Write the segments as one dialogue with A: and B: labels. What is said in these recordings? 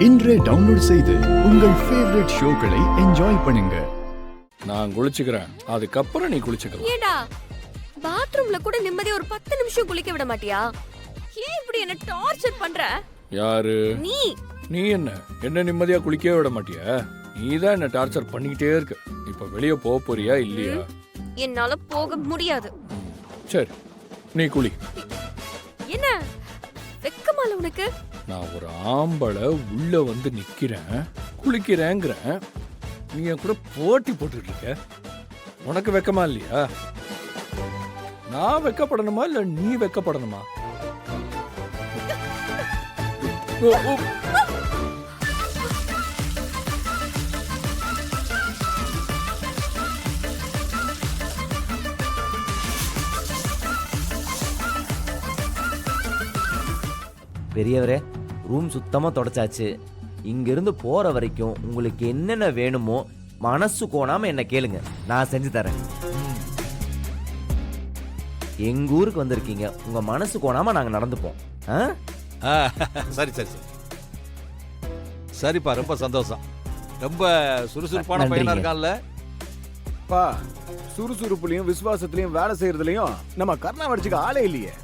A: இன்றே டவுன்லோட் செய்து உங்கள் ஃபேவரட் ஷோக்களை என்ஜாய் பண்ணுங்க.
B: நான் குளிச்சுக்கிறேன், அதுக்கப்புறம் நீ குளிச்சுக்கலாம்.
C: ஏடா பாத்ரூம்ல கூட நிம்மதியா ஒரு 10 நிமிஷம் குளிக்க விட மாட்டியா? ஏன் இப்படி என்ன டார்ச்சர் பண்ற?
B: யாரு
C: நீ?
B: நீ என்ன நிம்மதியா குளிக்கவே விட மாட்டியா? நீ தான் என்ன டார்ச்சர் பண்ணிக்கிட்டே இருக்க. இப்ப வெளிய போக போறியா இல்லையா?
C: என்னால போக முடியாது.
B: சரி, நீ குளி.
C: என்ன வெக்கமால உனக்கு?
B: நான் ஒரு ஆம்பளை உள்ள வந்து நிக்கிறேன், குளிக்கிறேங்கிறேன். நீ என் கூட போட்டி போட்டுட்டு இருக்க. உனக்கு வெக்கமா இல்லையா? நான் வெக்கப்படணுமா இல்ல நீ வெக்கப்படணுமா? ஓ, ஓ.
D: பெரியவரே, ரூம் சுத்தமாக தொடச்சாச்சு. இங்கிருந்து போகிற வரைக்கும் உங்களுக்கு என்னென்ன வேணுமோ மனசு கோணாமல் என்ன கேளுங்க, நான் செஞ்சு தரேன். எங்கள் ஊருக்கு வந்திருக்கீங்க, உங்கள் மனசு கோணாமல் நாங்கள் நடந்துப்போம்.
E: சரி சரி சரி சரிப்பா, ரொம்ப சந்தோஷம். ரொம்ப சுறுசுறுப்பான பையனா இருக்கான்ல.
F: பா, சுறுசுறுப்புலயும் விசுவாசத்திலயும் வேலை செய்யறதுலயும் நம்ம கர்ணா வடிச்சுக்க ஆளே இல்லையே.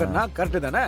F: கர்ணா கரெக்ட் தானே?